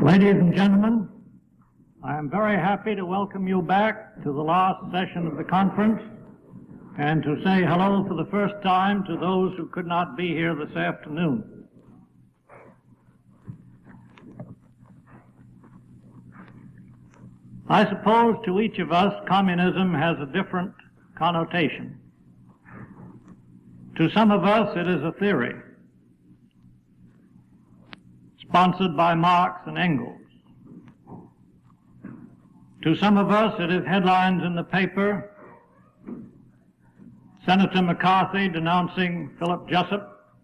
Ladies and gentlemen, I am very happy to welcome you back to the last session of the conference and to say hello for the first time to those who could not be here this afternoon. I suppose to each of us communism has a different connotation. To some of us it is a theory, sponsored by Marx and Engels. To some of us it is headlines in the paper, Senator McCarthy denouncing Philip Jessup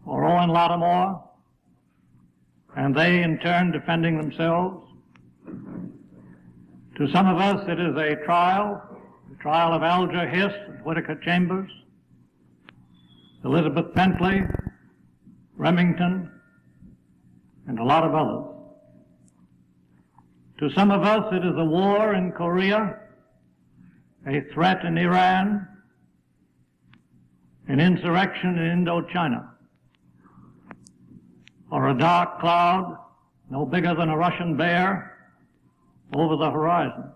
or Owen Lattimore, and they in turn defending themselves. To some of us it is a trial, the trial of Alger Hiss and Whittaker Chambers, Elizabeth Bentley, Remington, and a lot of others. To some of us it is a war in Korea, a threat in Iran, an insurrection in Indochina, or a dark cloud no bigger than a Russian bear over the horizon.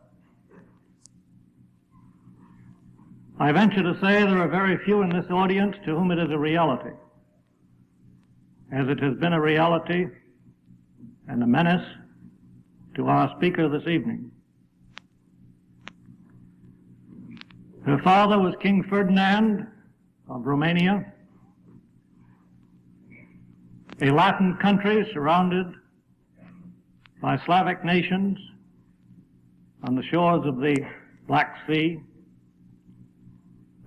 I venture to say there are very few in this audience to whom it is a reality, as it has been a reality and a menace to our speaker this evening. Her father was King Ferdinand of Romania, a Latin country surrounded by Slavic nations on the shores of the Black Sea.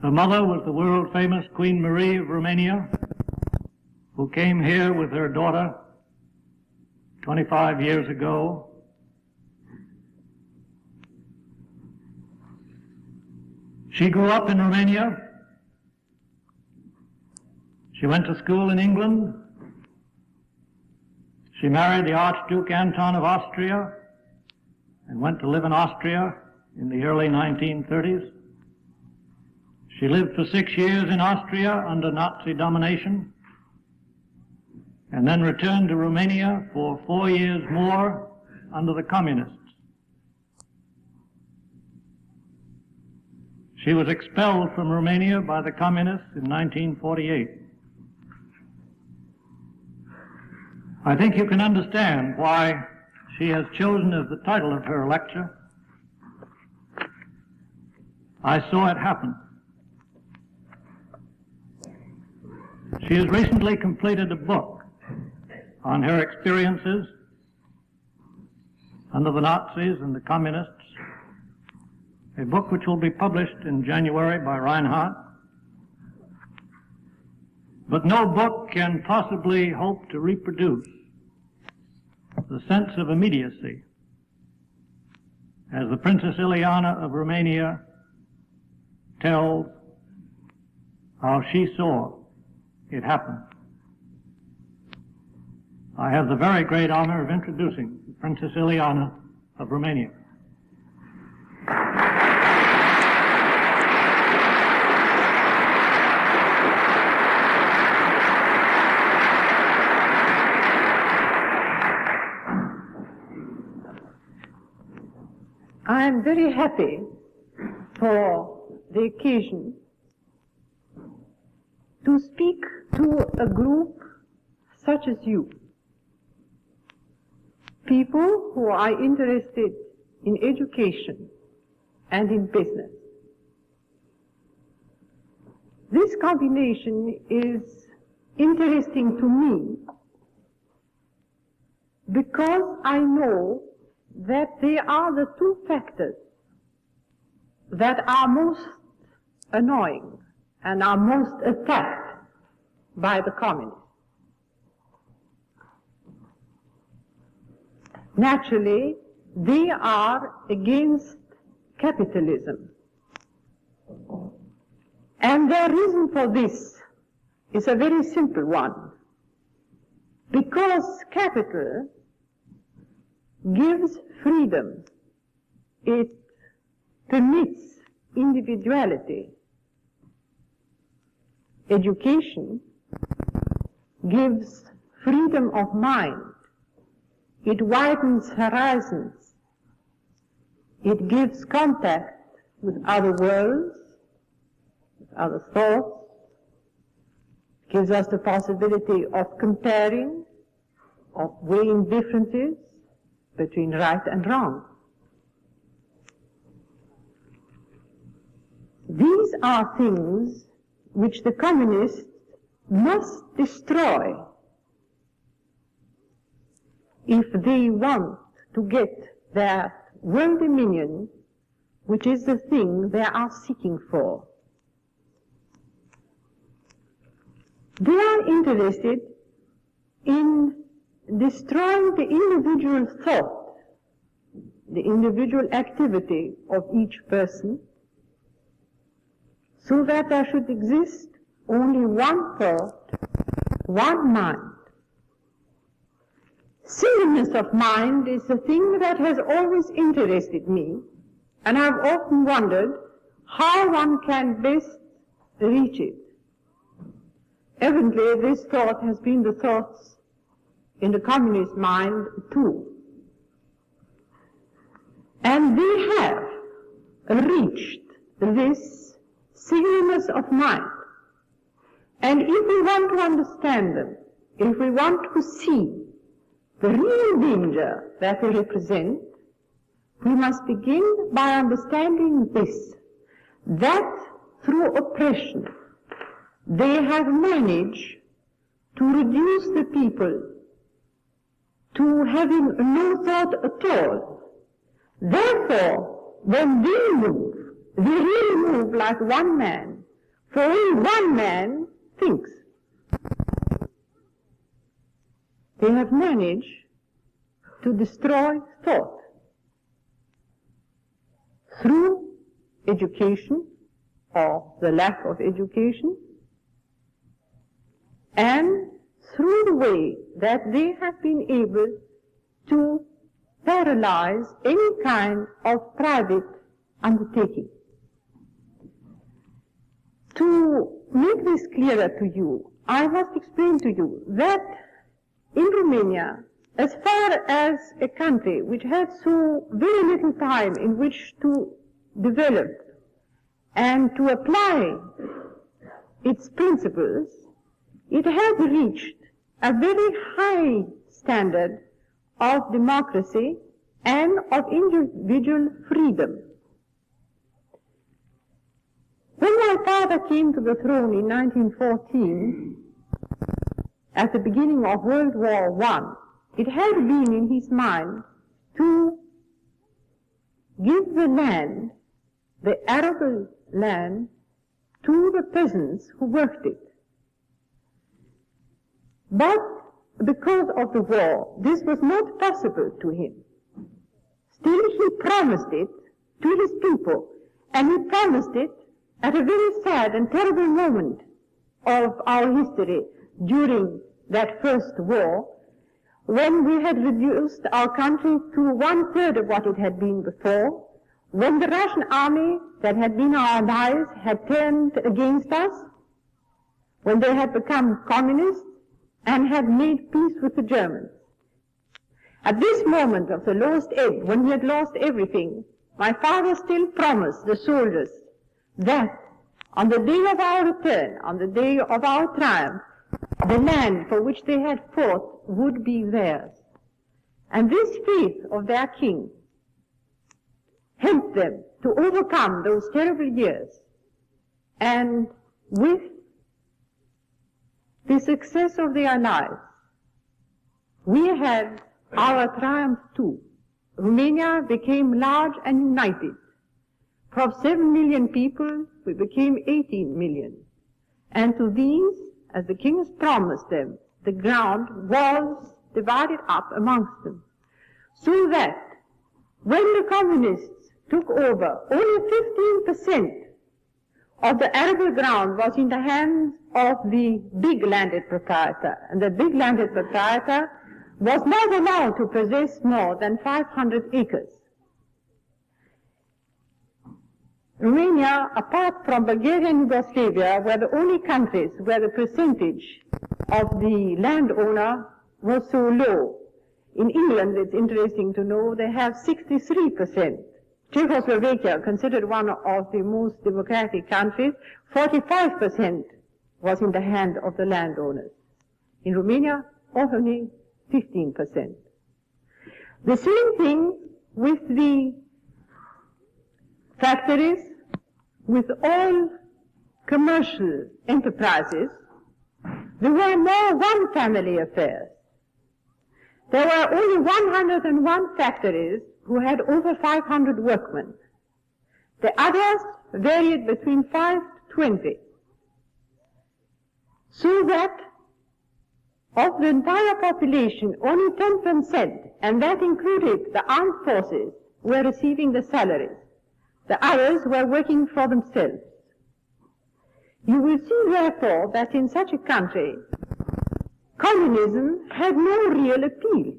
Her mother was the world-famous Queen Marie of Romania, who came here with her daughter 25 years ago. She grew up in Romania. She went to school in England. She married the Archduke Anton of Austria and went to live in Austria in the early 1930s. She lived for 6 years in Austria under Nazi domination and then returned to Romania for 4 years more under the communists. She was expelled from Romania by the communists in 1948. I think you can understand why she has chosen as the title of her lecture, "I Saw It Happen." She has recently completed a book on her experiences under the Nazis and the communists, a book which will be published in January by Reinhardt. But no book can possibly hope to reproduce the sense of immediacy as the Princess Ileana of Romania tells how she saw it happen. I have the very great honor of introducing Princess Ileana of Romania. I am very happy for the occasion to speak to a group such as you, people who are interested in education and in business. This combination is interesting to me because I know that they are the two factors that are most annoying and are most attacked by the communists. Naturally, they are against capitalism. And their reason for this is a very simple one. Because capital gives freedom, it permits individuality. Education gives freedom of mind, it widens horizons, it gives contact with other worlds, with other thoughts, gives us the possibility of comparing, of weighing differences between right and wrong. These are things which the communists must destroy if they want to get their world dominion, which is the thing they are seeking for. They are interested in destroying the individual thought, the individual activity of each person, so that there should exist only one thought, one mind. Singleness of mind is the thing that has always interested me, and I've often wondered how one can best reach it. Evidently, this thought has been the thoughts in the communist mind too. And they have reached this singleness of mind. And if we want to understand them, if we want to see the real danger that they represent, we must begin by understanding this, that through oppression they have managed to reduce the people to having no thought at all. Therefore, when they really move like one man, for only one man thinks. They have managed to destroy thought through education or the lack of education, and through the way that they have been able to paralyze any kind of private undertaking. To make this clearer to you, I must explain to you that in Romania, as far as a country which had so very little time in which to develop and to apply its principles, it has reached a very high standard of democracy and of individual freedom. When my father came to the throne in 1914, at the beginning of World War I, it had been in his mind to give the land, the arable land, to the peasants who worked it. But because of the war, this was not possible to him. Still, he promised it to his people, and he promised it at a very sad and terrible moment of our history during that first war, when we had reduced our country to 1/3 of what it had been before, when the Russian army that had been our allies had turned against us, when they had become communists and had made peace with the Germans. At this moment of the lowest ebb, when we had lost everything, my father still promised the soldiers that on the day of our return, on the day of our triumph, the land for which they had fought would be theirs. And this faith of their king helped them to overcome those terrible years. And with the success of the Allies, we had our triumph too. Romania became large and united. From 7 million people, we became 18 million. And to these, as the kings promised them, the ground was divided up amongst them. So that when the communists took over, only 15% of the arable ground was in the hands of the big landed proprietor. And the big landed proprietor was not allowed to possess more than 500 acres. Romania, apart from Bulgaria and Yugoslavia, were the only countries where the percentage of the landowner was so low. In England, it's interesting to know, they have 63%. Czechoslovakia, considered one of the most democratic countries, 45% was in the hand of the landowners. In Romania, only 15%. The same thing with the factories, with all commercial enterprises. There were more one-family affairs. There were only 101 factories who had over 500 workmen. The others varied between 5 to 20. So that of the entire population, only 10%, and that included the armed forces, were receiving the salaries. The others were working for themselves. You will see, therefore, that in such a country, communism had no real appeal.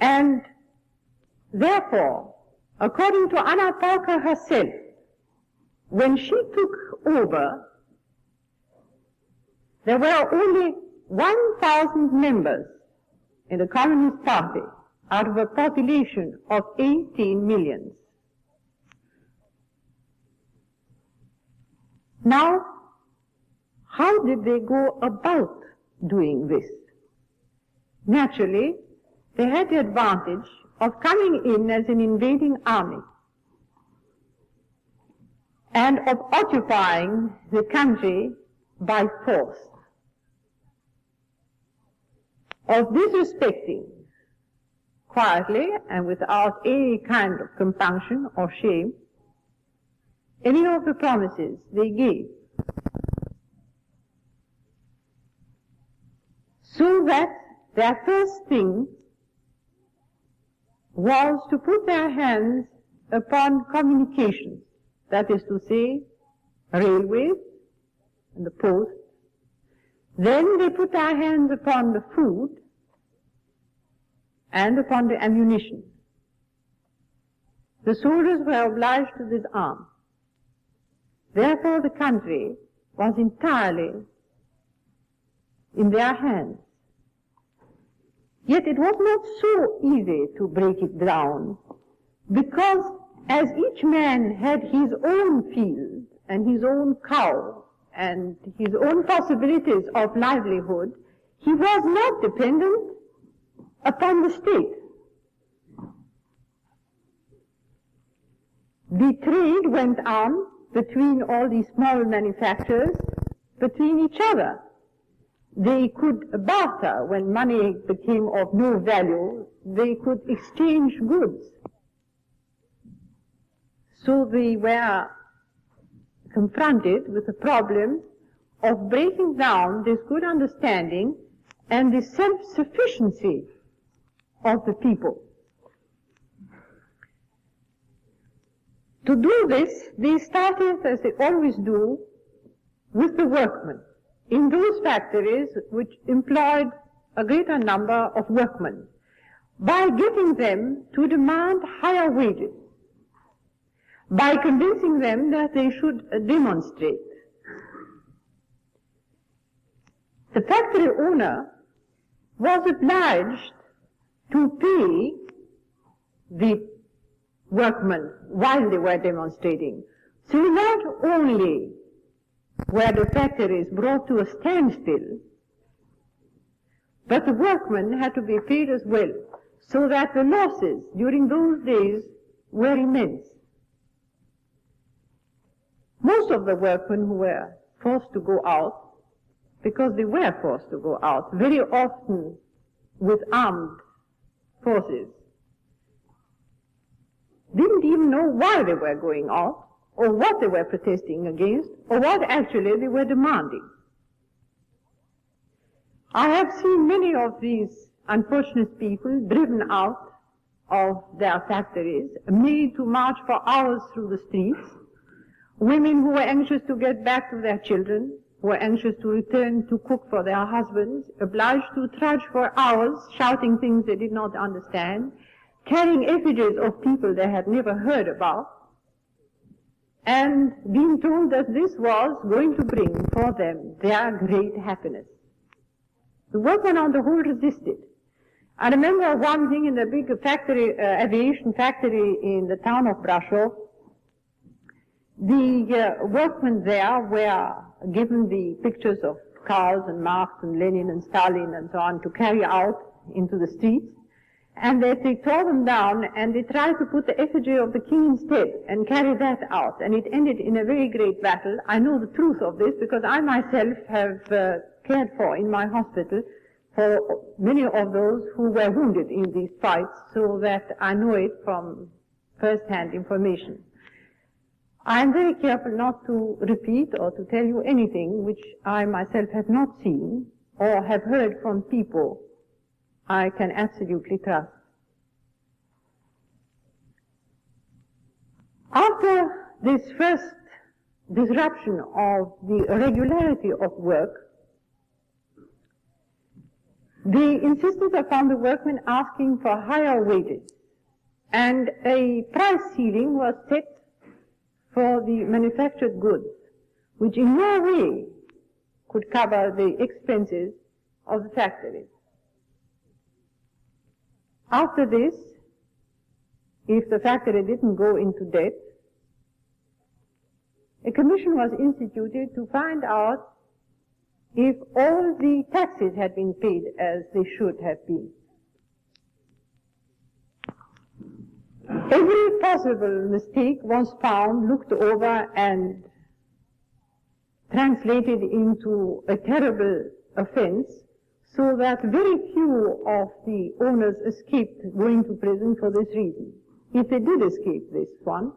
And therefore, according to Anna Parker herself, when she took over, there were only 1,000 members in the Communist Party out of a population of 18 million. Now, how did they go about doing this? Naturally, they had the advantage of coming in as an invading army and of occupying the country by force, of disrespecting quietly and without any kind of compunction or shame any of the promises they gave, so that their first thing was to put their hands upon communications, that is to say, railways and the post. Then they put their hands upon the food and upon the ammunition. The soldiers were obliged to disarm. Therefore, the country was entirely in their hands. Yet it was not so easy to break it down, because as each man had his own field and his own cow and his own possibilities of livelihood, he was not dependent upon the state. The trade went on between all these small manufacturers, between each other. They could barter when money became of no value. They could exchange goods. So they were confronted with the problem of breaking down this good understanding and the self-sufficiency of the people. To do this, they started, as they always do, with the workmen in those factories which employed a greater number of workmen, by getting them to demand higher wages, by convincing them that they should demonstrate. The factory owner was obliged to pay the workmen while they were demonstrating. So not only were the factories brought to a standstill, but the workmen had to be paid as well, so that the losses during those days were immense. Most of the workmen who were forced to go out, because they were forced to go out, very often with armed forces, didn't even know why they were going out, or what they were protesting against, or what actually they were demanding. I have seen many of these unfortunate people driven out of their factories, made to march for hours through the streets, women who were anxious to get back to their children, who were anxious to return to cook for their husbands, obliged to trudge for hours, shouting things they did not understand, carrying effigies of people they had never heard about, and being told that this was going to bring for them their great happiness. The workmen on the whole resisted. I remember one thing in the big factory, aviation factory in the town of Brasov. The workmen there were given the pictures of Karl and Marx and Lenin and Stalin and so on to carry out into the streets. And they tore them down and they tried to put the effigy of the king instead and carry that out. And it ended in a very great battle. I know the truth of this because I myself have cared for in my hospital for many of those who were wounded in these fights, so that I know it from first-hand information. I am very careful not to repeat or to tell you anything which I myself have not seen or have heard from people I can absolutely trust. After this first disruption of the regularity of work, they insisted upon the workmen asking for higher wages, and a price ceiling was set for the manufactured goods, which in no way could cover the expenses of the factories. After this, if the factory didn't go into debt, a commission was instituted to find out if all the taxes had been paid as they should have been. Every possible mistake was found, looked over, and translated into a terrible offense, so that very few of the owners escaped going to prison for this reason. If they did escape this one,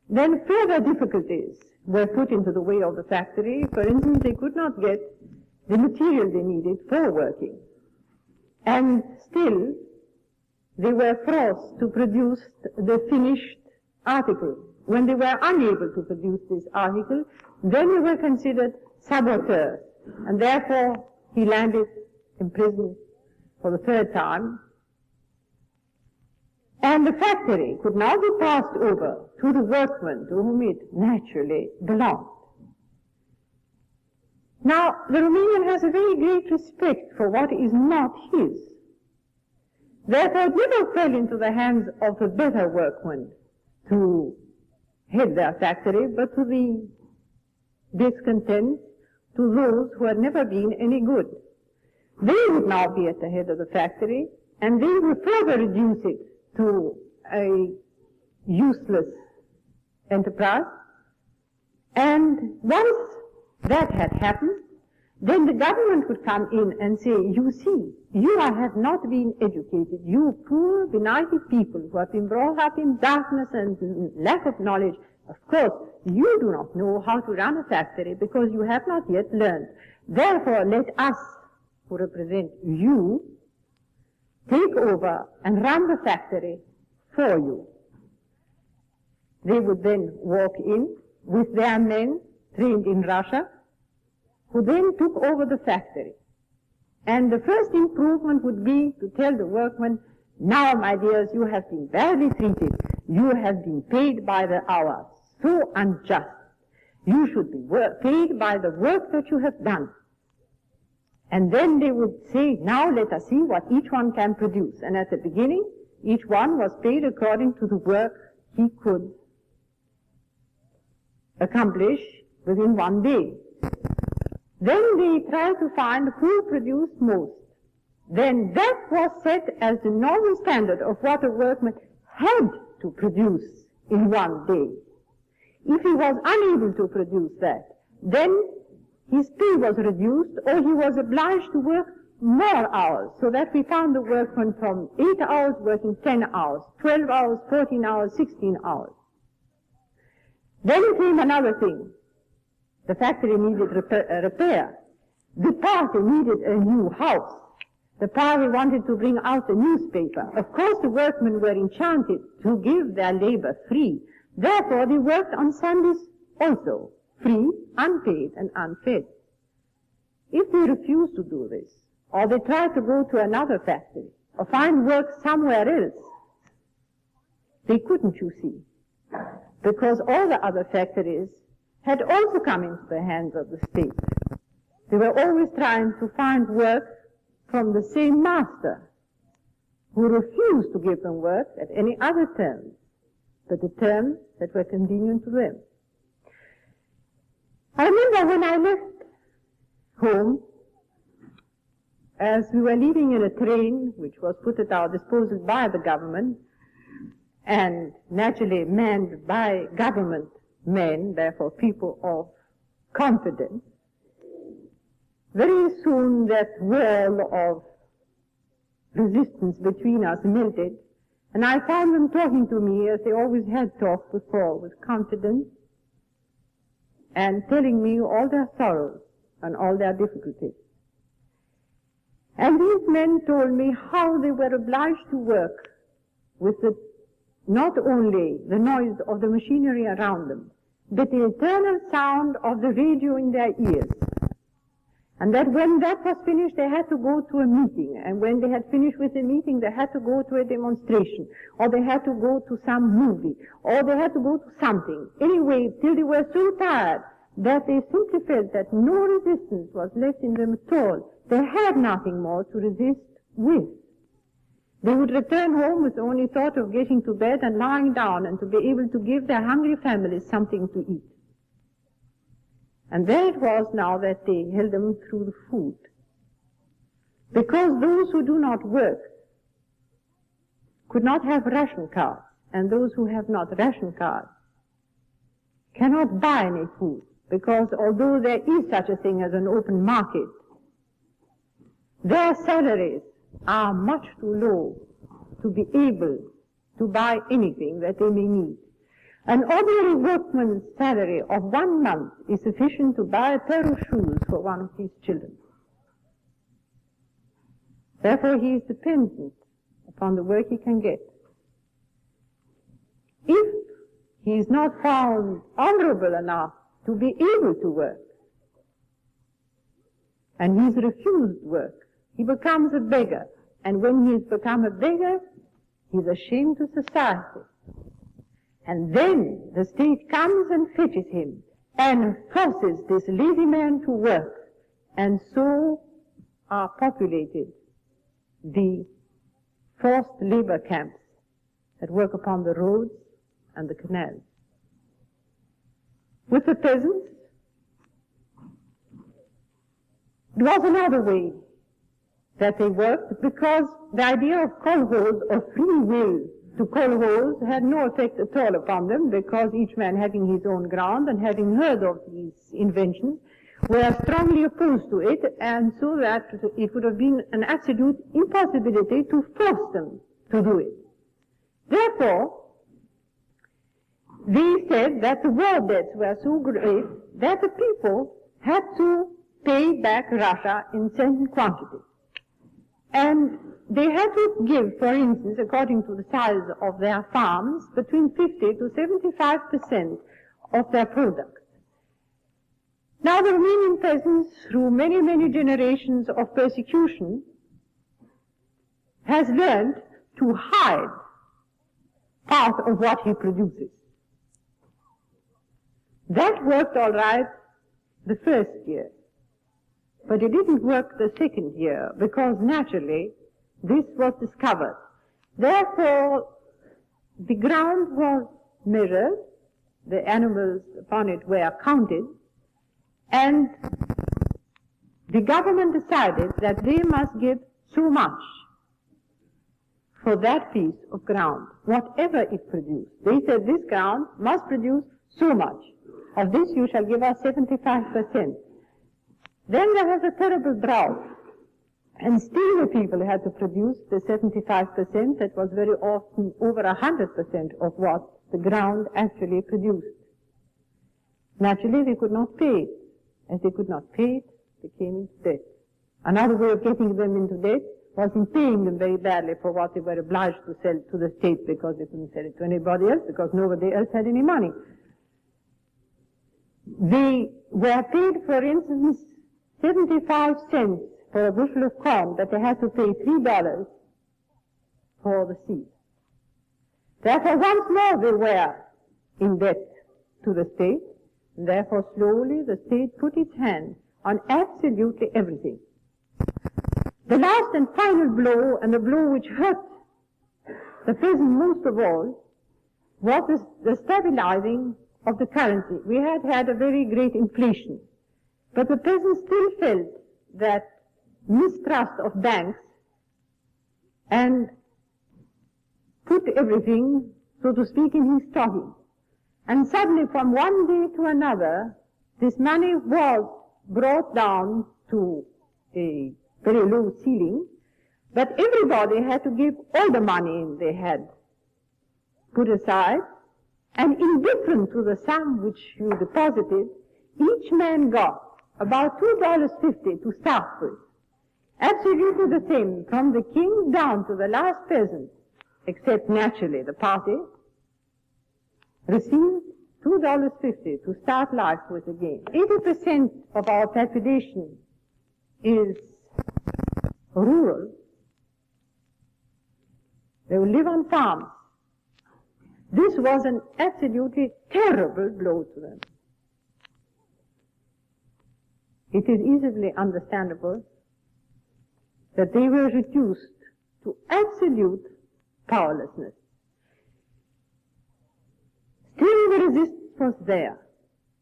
then further difficulties were put into the way of the factory. For instance, they could not get the material they needed for working. And still, they were forced to produce the finished article. When they were unable to produce this article, then they were considered saboteurs. And therefore, he landed in prison for the third time. And the factory could now be passed over to the workmen to whom it naturally belonged. Now, the Romanian has a very great respect for what is not his. Therefore, it never fell into the hands of the better workmen to head their factory, but to the discontent, to those who had never been any good. They would now be at the head of the factory, and they would further reduce it to a useless enterprise. And once that had happened, then the government would come in and say, you see, you have not been educated. You poor, benighted people who have been brought up in darkness and lack of knowledge, of course, you do not know how to run a factory because you have not yet learned. Therefore, let us, who represent you, take over and run the factory for you. They would then walk in with their men trained in Russia, who then took over the factory. And the first improvement would be to tell the workmen, now, my dears, you have been badly treated. You have been paid by the hour. So unjust. You should be paid by the work that you have done. And then they would say, now let us see what each one can produce. And at the beginning, each one was paid according to the work he could accomplish within one day. Then they tried to find who produced most. Then that was set as the normal standard of what a workman had to produce in one day. If he was unable to produce that, then his pay was reduced, or he was obliged to work more hours, so that we found the workman from 8 hours working 10 hours, 12 hours, 14 hours, 16 hours. Then came another thing. The factory needed repair. The party needed a new house. The party wanted to bring out a newspaper. Of course, the workmen were enchanted to give their labor free. Therefore, they worked on Sundays also, free, unpaid, and unfed. If they refused to do this, or they tried to go to another factory, or find work somewhere else, they couldn't, you see, because all the other factories had also come into the hands of the state. They were always trying to find work from the same master who refused to give them work at any other terms but the terms that were convenient to them. I remember when I left home, as we were leaving in a train which was put at our disposal by the government and naturally manned by government men, therefore people of confidence, very soon that wall of resistance between us melted, and I found them talking to me as they always had talked before, with confidence, and telling me all their sorrows and all their difficulties. And these men told me how they were obliged to work with not only the noise of the machinery around them, but the eternal sound of the radio in their ears. And that when that was finished, they had to go to a meeting. And when they had finished with the meeting, they had to go to a demonstration, or they had to go to some movie, or they had to go to something. Anyway, till they were so tired that they simply felt that no resistance was left in them at all. They had nothing more to resist with. They would return home with the only thought of getting to bed and lying down and to be able to give their hungry families something to eat. And there it was now that they held them through the food. Because those who do not work could not have ration cards, and those who have not ration cards cannot buy any food, because although there is such a thing as an open market, their salaries are much too low to be able to buy anything that they may need. An ordinary workman's salary of 1 month is sufficient to buy a pair of shoes for one of his children. Therefore, he is dependent upon the work he can get. If he is not found honorable enough to be able to work, and he is refused work, he becomes a beggar. And when he has become a beggar, he is a shame to society. And then the state comes and fetches him and forces this lazy man to work. And so are populated the forced labor camps that work upon the roads and the canals. With the peasants, it was another way that they worked, because the idea of kolkhoz or free will to kolkhoz had no effect at all upon them, because each man having his own ground and having heard of these inventions were strongly opposed to it, and so that it would have been an absolute impossibility to force them to do it. Therefore, they said that the war debts were so great that the people had to pay back Russia in certain quantities. And they had to give, for instance, according to the size of their farms, between 50 to 75% of their product. Now the Romanian peasants, through many, many generations of persecution, has learned to hide part of what he produces. That worked all right the first year. But it didn't work the second year, because naturally this was discovered. Therefore, the ground was measured, the animals upon it were counted, and the government decided that they must give so much for that piece of ground, whatever it produced. They said this ground must produce so much. Of this you shall give us 75%. Then there was a terrible drought, and still the people had to produce the 75% that was very often over 100% of what the ground actually produced. Naturally, they could not pay it. As they could not pay it, they came into debt. Another way of getting them into debt was in paying them very badly for what they were obliged to sell to the state, because they couldn't sell it to anybody else, because nobody else had any money. They were paid, for instance, 75 cents for a bushel of corn, but they had to pay $3 for the seed. Therefore, once more they were in debt to the state, and therefore slowly the state put its hand on absolutely everything. The last and final blow, and the blow which hurt the peasant most of all, was the stabilizing of the currency. We had had a very great inflation, but the peasants still felt that mistrust of banks and put everything, so to speak, in his stocking. And suddenly, from one day to another, this money was brought down to a very low ceiling, but everybody had to give all the money they had put aside, and indifferent to the sum which you deposited, each man got about $2.50 to start with. Absolutely the same, from the king down to the last peasant, except naturally the party, received $2.50 to start life with again. 80% of our population is rural. They will live on farms. This was an absolutely terrible blow to them. It is easily understandable that they were reduced to absolute powerlessness. Still the resistance was there.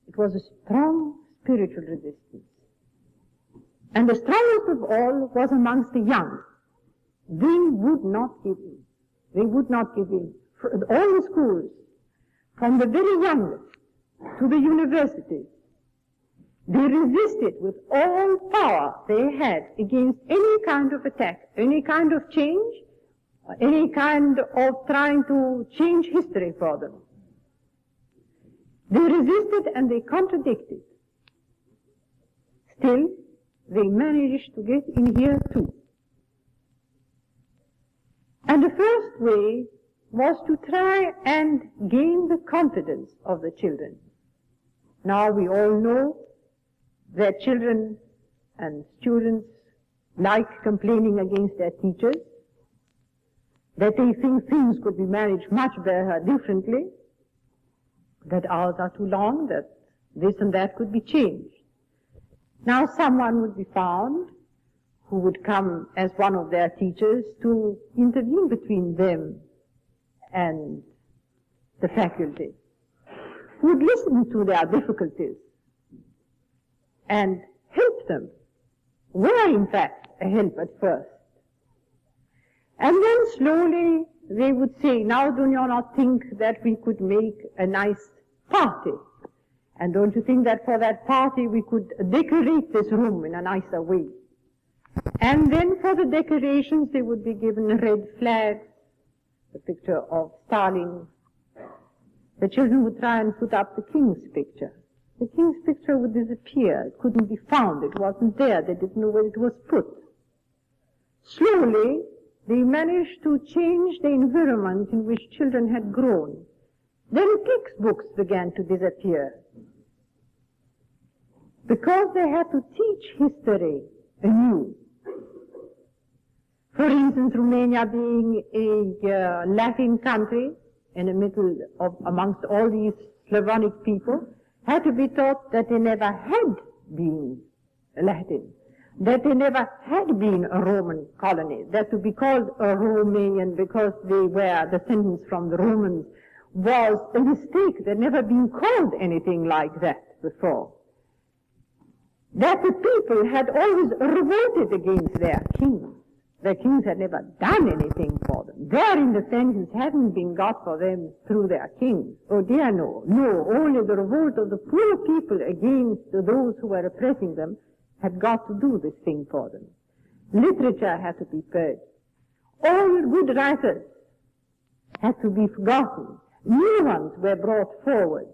It was a strong spiritual resistance. And the strongest of all was amongst the young. They would not give in. They would not give in. All the schools, from the very youngest to the universities, they resisted with all power they had against any kind of attack, any kind of change, any kind of trying to change history for them. They resisted and they contradicted. Still, they managed to get in here too. And the first way was to try and gain the confidence of the children. Now we all know that children and students like complaining against their teachers, that they think things could be managed much better differently, that hours are too long, that this and that could be changed. Now someone would be found who would come as one of their teachers to intervene between them and the faculty, who would listen to their difficulties and help them, were in fact a help at first. And then slowly they would say, now do you not think that we could make a nice party? And don't you think that for that party we could decorate this room in a nicer way? And then for the decorations they would be given red flags, the picture of Stalin. The children would try and put up the king's picture. The king's picture would disappear. It couldn't be found. It wasn't there. They didn't know where it was put. Slowly, they managed to change the environment in which children had grown. Then textbooks began to disappear, because they had to teach history anew. For instance, Romania being a Latin country in the middle of, amongst all these Slavonic people, had to be taught that they never had been Latin, that they never had been a Roman colony, that to be called a Romanian because they were descendants from the Romans was a mistake. They'd never been called anything like that before. That the people had always revolted against their kings. Their kings had never done anything for them. Their independence hadn't been got for them through their kings. Oh dear, no. No, only the revolt of the poor people against those who were oppressing them had got to do this thing for them. Literature had to be purged. All good writers had to be forgotten. New ones were brought forward.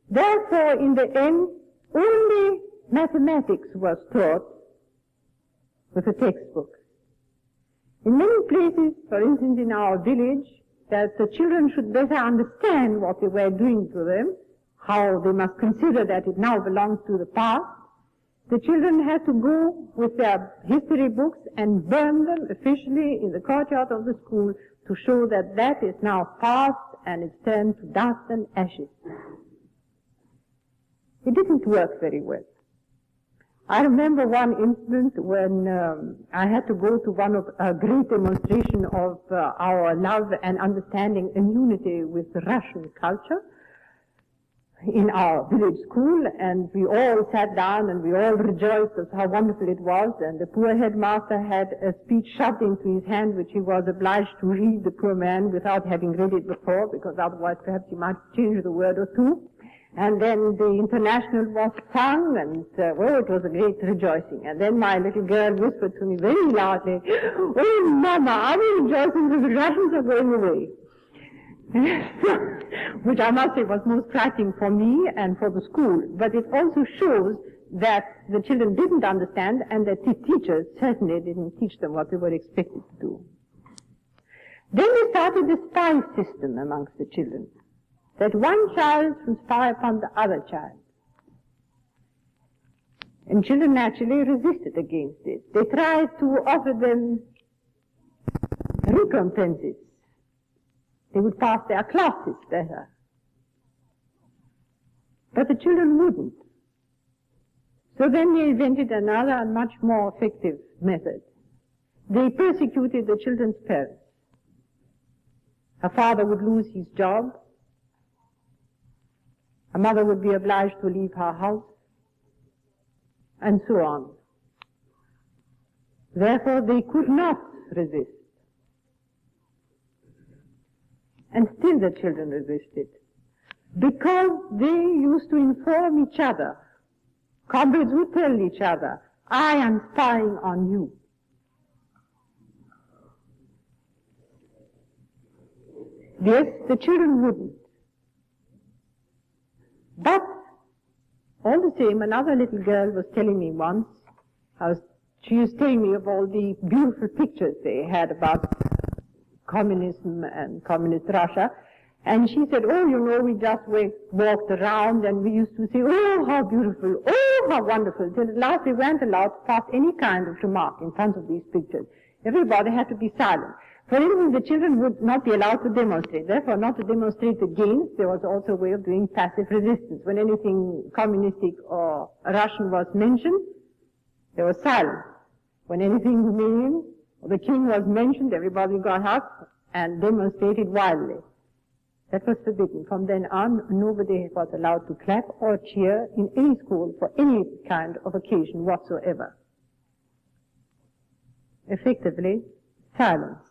Therefore, in the end, only mathematics was taught with the textbooks. In many places, for instance in our village, that the children should better understand what they were doing to them, how they must consider that it now belongs to the past, the children had to go with their history books and burn them officially in the courtyard of the school to show that that is now past and it's turned to dust and ashes. It didn't work very well. I remember one incident when I had to go to a great demonstration of our love and understanding and unity with the Russian culture in our village school, and we all sat down and we all rejoiced of how wonderful it was, and the poor headmaster had a speech shoved into his hand which he was obliged to read, the poor man, without having read it before, because otherwise perhaps he might change the word or two. And then the international was sung, and it was a great rejoicing. And then my little girl whispered to me very loudly, "Oh, Mama, are we rejoicing because the Russians are going away?" Which I must say was most striking for me and for the school. But it also shows that the children didn't understand, and that the teachers certainly didn't teach them what they were expected to do. Then we started the spy system amongst the children, that one child should spy upon the other child. And children naturally resisted against it. They tried to offer them recompenses. They would pass their classes better. But the children wouldn't. So then they invented another and much more effective method. They persecuted the children's parents. A father would lose his job. A mother would be obliged to leave her house, and so on. Therefore, they could not resist. And still the children resisted, because they used to inform each other. Comrades would tell each other, "I am spying on you." Yes, the children wouldn't. But, all the same, another little girl was telling me once, she was telling me of all the beautiful pictures they had about communism and communist Russia, and she said, "Oh, we just walked around and we used to say, 'Oh, how beautiful, oh, how wonderful,' till at last we weren't allowed to pass any kind of remark in front of these pictures. Everybody had to be silent. For instance, the children would not be allowed to demonstrate. Therefore, not to demonstrate against, there was also a way of doing passive resistance. When anything communistic or Russian was mentioned, there was silence. When anything Romanian or the king was mentioned, everybody got up and demonstrated wildly. That was forbidden. From then on, nobody was allowed to clap or cheer in any school for any kind of occasion whatsoever. Effectively, silenced.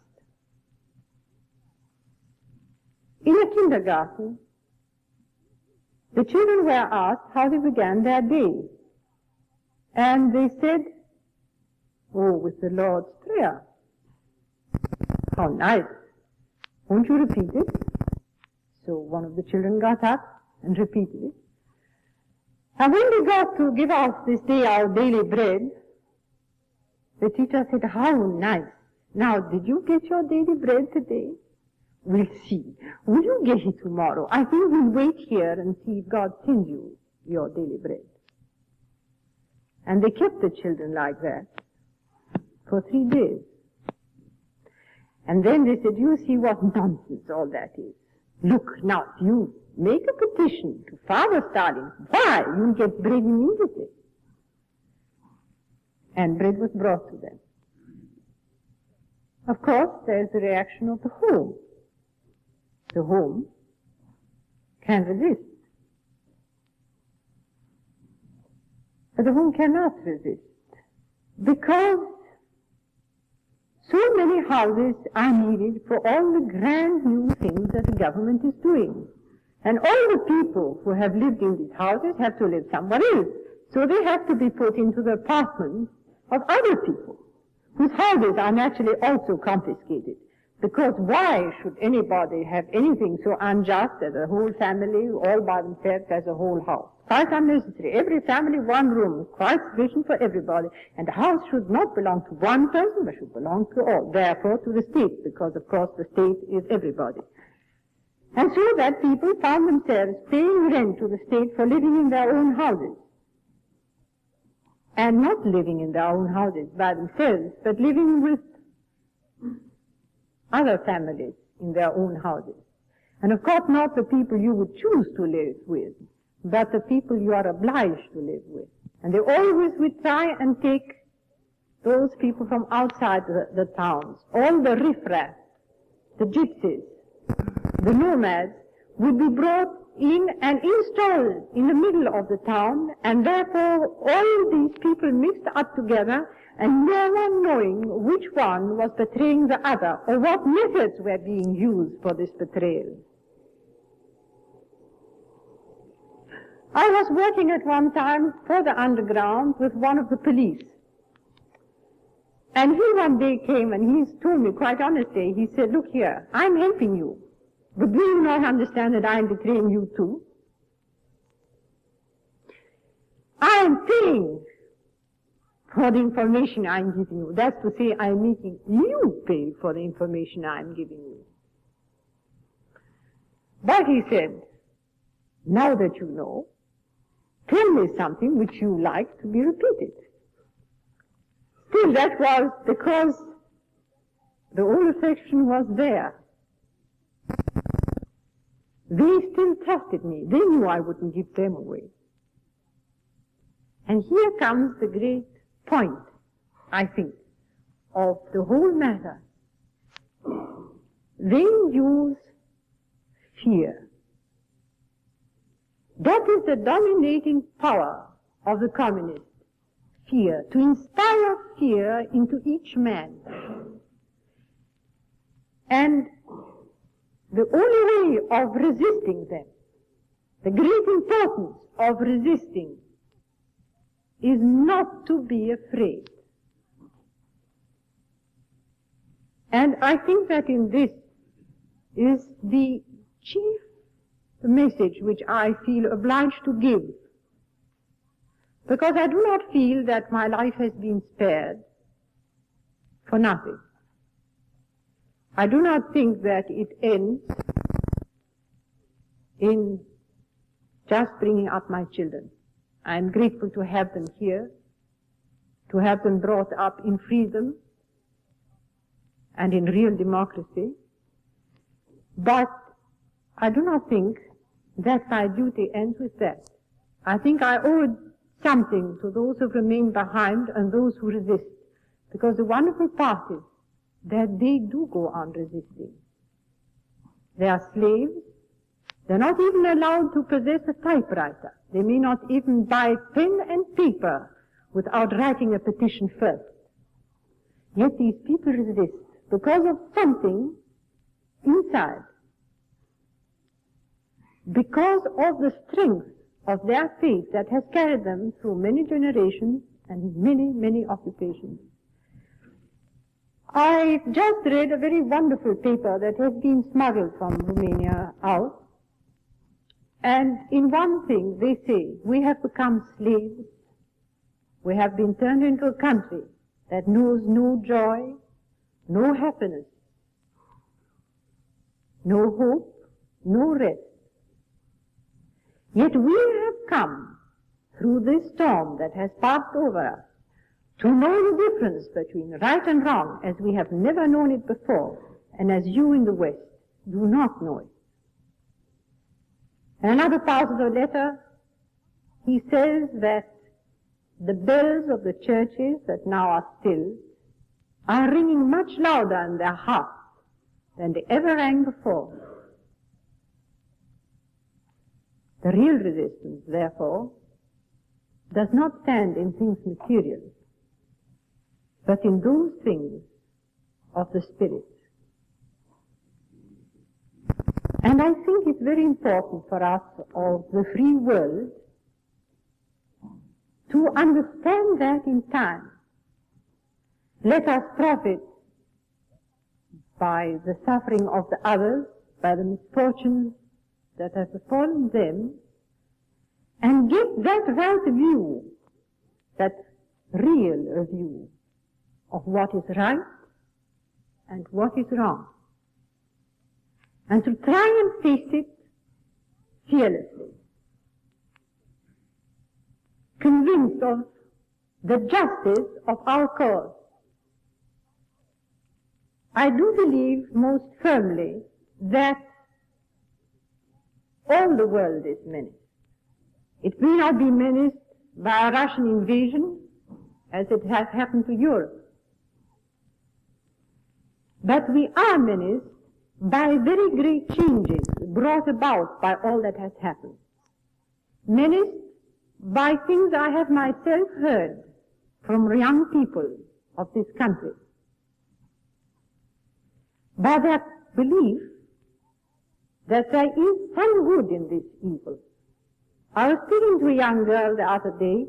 In a kindergarten, the children were asked how they began their day. And they said, "Oh, with the Lord's Prayer." "How nice. Won't you repeat it?" So one of the children got up and repeated it. And when they got to give us this day our daily bread, the teacher said, "How nice. Now, did you get your daily bread today? We'll see. Will you get it tomorrow? I think we'll wait here and see if God sends you your daily bread." And they kept the children like that for 3 days. And then they said, "You see what nonsense all that is. Look, now, if you make a petition to Father Stalin, why, you'll get bread immediately." And bread was brought to them. Of course, there's the reaction of the home. The home can resist. But the home cannot resist, because so many houses are needed for all the grand new things that the government is doing. And all the people who have lived in these houses have to live somewhere else. So they have to be put into the apartments of other people, whose houses are naturally also confiscated. Because why should anybody have anything so unjust as a whole family, all by themselves, as a whole house? Quite unnecessary. Every family, one room, quite sufficient for everybody. And the house should not belong to one person, but should belong to all. Therefore, to the state, because, of course, the state is everybody. And so that people found themselves paying rent to the state for living in their own houses. And not living in their own houses by themselves, but living with other families in their own houses. And of course not the people you would choose to live with, but the people you are obliged to live with. And they always would try and take those people from outside the towns, all the riffraff, the gypsies, the nomads, would be brought in and installed in the middle of the town, and therefore all these people mixed up together, and no one knowing which one was betraying the other, or what methods were being used for this betrayal. I was working at one time for the underground with one of the police. And he one day came and he told me quite honestly, he said, look here, I'm helping you, but do you not understand that I'm betraying you too? I am paying for the information I'm giving you. That's to say, I'm making you pay for the information I'm giving you. But he said, now that you know, tell me something which you like to be repeated. Still, that was because the old affection was there. They still trusted me. They knew I wouldn't give them away. And here comes the great point, I think, of the whole matter. They use fear. That is the dominating power of the communists. Fear, to inspire fear into each man. And the only way of resisting them, the great importance of resisting, is not to be afraid. And I think that in this is the chief message which I feel obliged to give, because I do not feel that my life has been spared for nothing. I do not think that it ends in just bringing up my children. I am grateful to have them here, to have them brought up in freedom and in real democracy. But I do not think that my duty ends with that. I think I owe something to those who remain behind and those who resist, because the wonderful part is that they do go on resisting. They are slaves. They're not even allowed to possess a typewriter. They may not even buy pen and paper without writing a petition first. Yet these people resist because of something inside, because of the strength of their faith that has carried them through many generations and many, many occupations. I just read a very wonderful paper that has been smuggled from Romania out. And in one thing they say, we have become slaves. We have been turned into a country that knows no joy, no happiness, no hope, no rest. Yet we have come through this storm that has passed over us to know the difference between right and wrong as we have never known it before, and as you in the West do not know it. In another part of the letter, he says that the bells of the churches that now are still are ringing much louder in their hearts than they ever rang before. The real resistance, therefore, does not stand in things material, but in those things of the spirit. And I think it's very important for us of the free world to understand that in time. Let us profit by the suffering of the others, by the misfortunes that have befallen them, and get that right view, that real view of what is right and what is wrong, and to try and face it fearlessly, convinced of the justice of our cause. I do believe most firmly that all the world is menaced. It may not be menaced by a Russian invasion, as it has happened to Europe. But we are menaced by very great changes brought about by all that has happened. Menaced by things I have myself heard from young people of this country. By that belief that there is some good in this evil. I was speaking to a young girl the other day,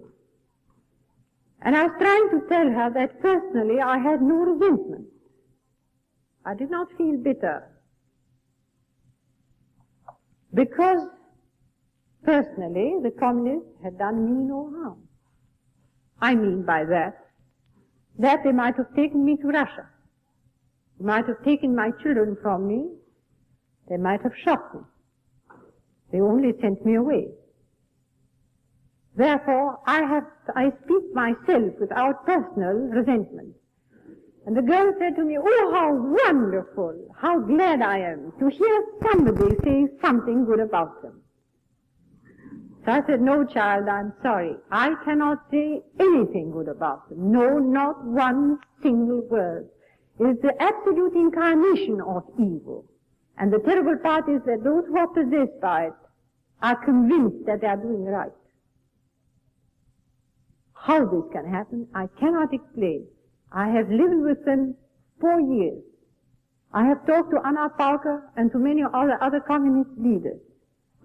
and I was trying to tell her that personally I had no resentment. I did not feel bitter, because personally the communists had done me no harm. I mean by that they might have taken me to Russia. They might have taken my children from me. They might have shot me. They only sent me away. Therefore, I speak myself without personal resentment. And the girl said to me, "Oh, how wonderful, how glad I am to hear somebody say something good about them." So I said, "No, child, I'm sorry. I cannot say anything good about them. No, not one single word. It is the absolute incarnation of evil. And the terrible part is that those who are possessed by it are convinced that they are doing right. How this can happen, I cannot explain. I have lived with them 4 years. I have talked to Anna Parker and to many other communist leaders.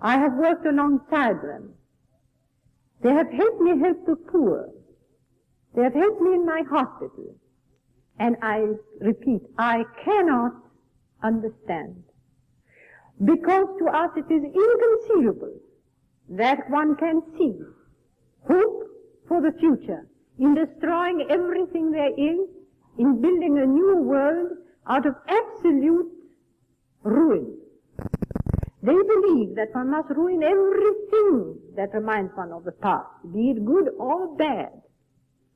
I have worked alongside them. They have helped me help the poor. They have helped me in my hospital. And I repeat, I cannot understand. Because to us it is inconceivable that one can see hope for the future in destroying everything there is, in building a new world out of absolute ruin. They believe that one must ruin everything that reminds one of the past, be it good or bad,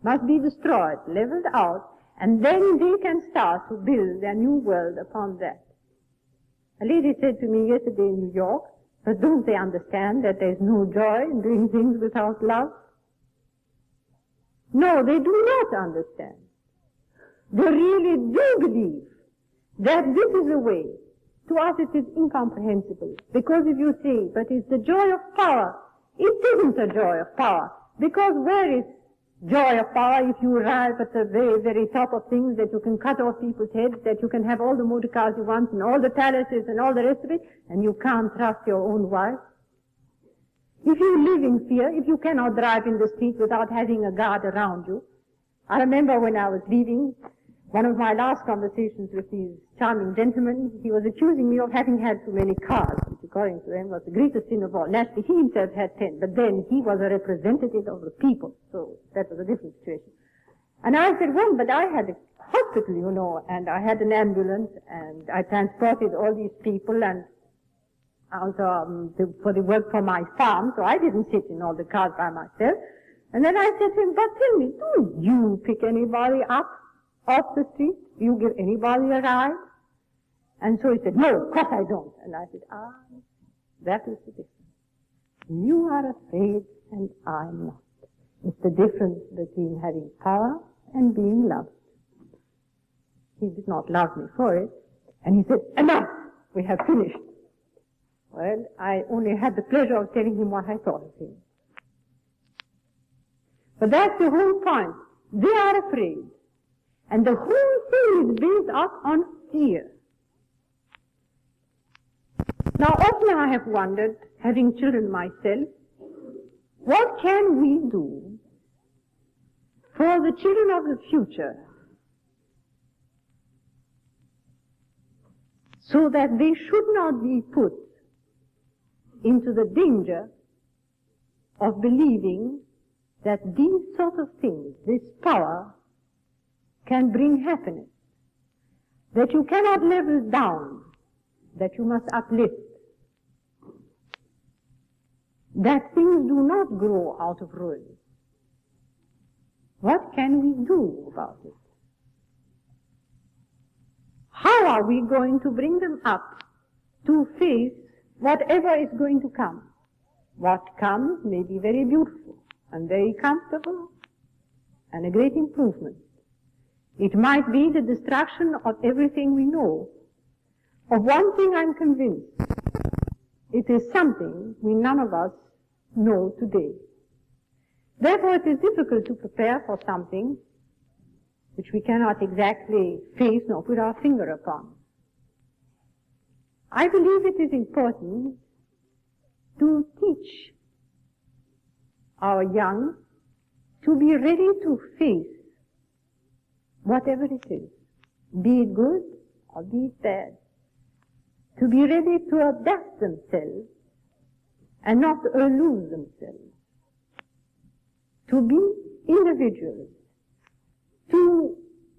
must be destroyed, leveled out, and then they can start to build their new world upon that. A lady said to me yesterday in New York, "But don't they understand that there is no joy in doing things without love?" No, they do not understand. They really do believe that this is the way. To us it is incomprehensible. Because if you say, "But it's the joy of power," it isn't a joy of power. Because where is joy of power if you arrive at the very, very top of things, that you can cut off people's heads, that you can have all the motor cars you want and all the palaces and all the rest of it, and you can't trust your own wife? If you live in fear, if you cannot drive in the street without having a guard around you. I remember when I was leaving, one of my last conversations with these charming gentlemen, he was accusing me of having had too many cars, which according to them was the greatest sin of all. Naturally, he himself had 10, but then he was a representative of the people, so that was a different situation. And I said, "Well, but I had a hospital, you know, and I had an ambulance, and I transported all these people, and also for the work for my farm, so I didn't sit in all the cars by myself." And then I said to him, "But tell me, do you pick anybody up off the street? Do you give anybody a ride?" And so he said, "No, of course I don't." And I said, that is the difference. You are afraid and I'm not. It's the difference between having power and being loved. He did not love me for it. And he said, "Enough, we have finished." Well, I only had the pleasure of telling him what I thought of him. But that's the whole point. They are afraid. And the whole thing is based up on fear. Now, often I have wondered, having children myself, what can we do for the children of the future so that they should not be put into the danger of believing that these sort of things, this power, can bring happiness, that you cannot level down, that you must uplift, that things do not grow out of ruin. What can we do about it? How are we going to bring them up to face whatever is going to come? What comes may be very beautiful. and very comfortable and a great improvement. It might be the destruction of everything we know. Of one thing I'm convinced, it is something we none of us know today. Therefore it is difficult to prepare for something which we cannot exactly face nor put our finger upon. I believe it is important to teach our young to be ready to face whatever it is, be it good or be it bad, to be ready to adapt themselves and not lose themselves, to be individuals, to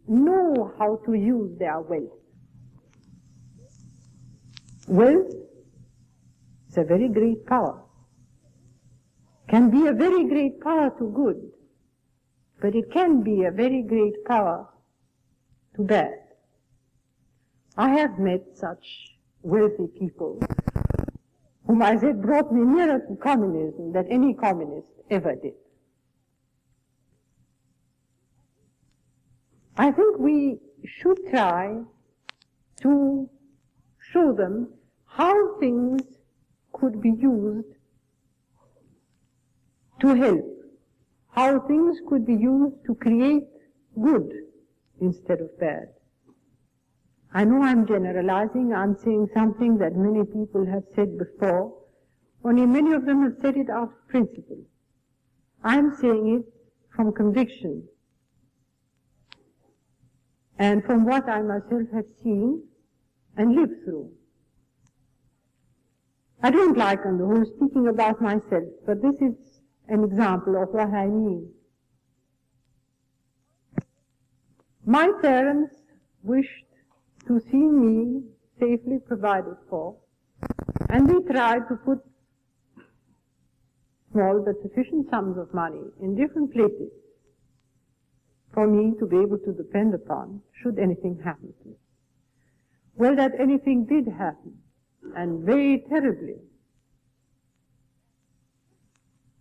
know how to use their wealth. Wealth is a very great power, can be a very great power to good, but it can be a very great power to bad. I have met such wealthy people whom I said brought me nearer to communism than any communist ever did. I think we should try to show them how things could be used to help, how things could be used to create good instead of bad. I know I'm generalizing, I'm saying something that many people have said before, only many of them have said it out of principle. I'm saying it from conviction and from what I myself have seen and lived through. I don't like on the whole speaking about myself, but this is an example of what I mean. My parents wished to see me safely provided for, and they tried to put small but sufficient sums of money in different places for me to be able to depend upon should anything happen to me. Well, that anything did happen, and very terribly,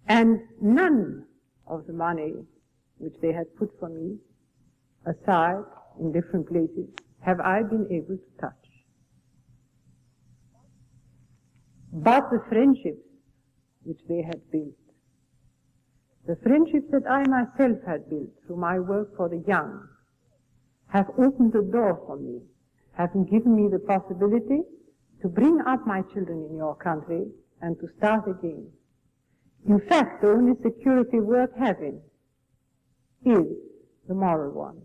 and none of the money which they had put for me aside in different places have I been able to touch. But the friendships which they had built, the friendships that I myself had built through my work for the young, have opened the door for me, have given me the possibility to bring up my children in your country and to start again. In fact, the only security worth having is the moral one.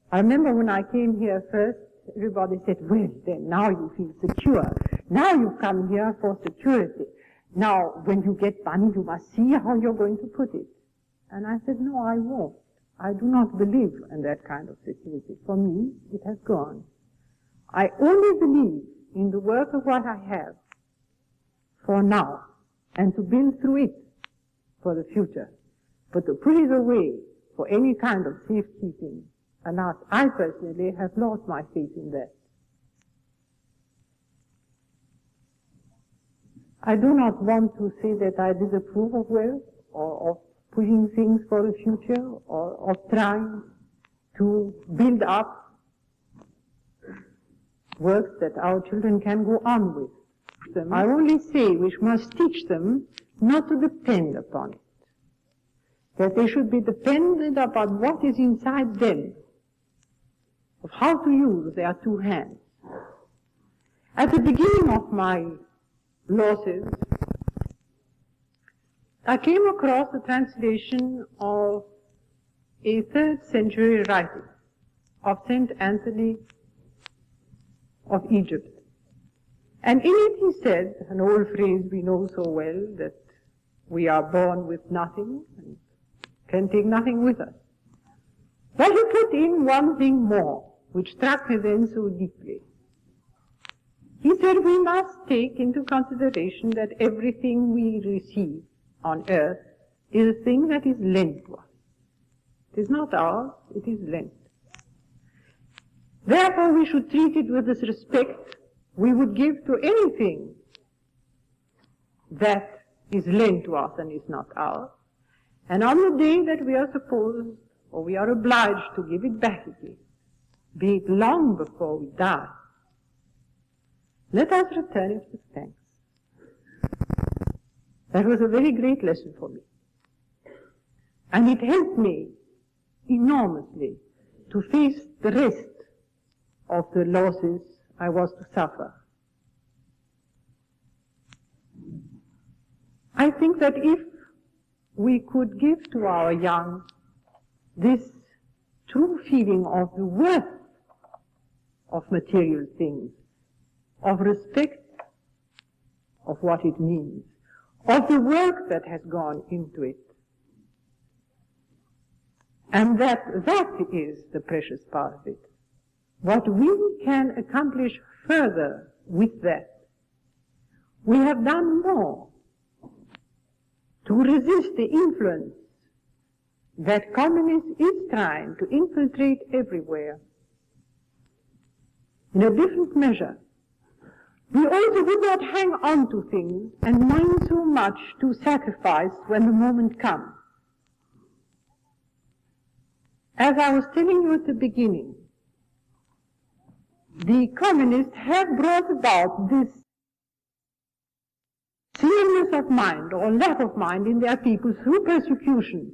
I remember when I came here first, everybody said, well, then now you feel secure. Now you've come here for security. Now, when you get money, you must see how you're going to put it. And I said, no, I won't. I do not believe in that kind of security. For me, it has gone. I only believe in the work of what I have for now, and to build through it for the future. But to put it away for any kind of safekeeping, alas, I personally have lost my faith in that. I do not want to say that I disapprove of wealth, or of pushing things for the future, or of trying to build up works that our children can go on with. I only say we must teach them not to depend upon it, that they should be dependent upon what is inside them, of how to use their two hands. At the beginning of my losses, I came across a translation of a 3rd century writing of St. Anthony of Egypt. And in it he said, an old phrase we know so well, that we are born with nothing and can take nothing with us. But he put in one thing more, which struck me then so deeply. He said we must take into consideration that everything we receive on earth is a thing that is lent to us. It is not ours, it is lent. Therefore we should treat it with this respect we would give to anything that is lent to us and is not ours. And on the day that we are supposed, or we are obliged to give it back again, be it long before we die, let us return it with thanks. That was a very great lesson for me. And it helped me enormously to face the rest of the losses I was to suffer. I think that if we could give to our young this true feeling of the worth of material things, of respect of what it means, of the work that has gone into it, and that is the precious part of it. What we can accomplish further with that, we have done more to resist the influence that communism is trying to infiltrate everywhere in a different measure. We also would not hang on to things and mind so much to sacrifice when the moment comes. As I was telling you at the beginning, the communists have brought about this clearness of mind or lack of mind in their people through persecution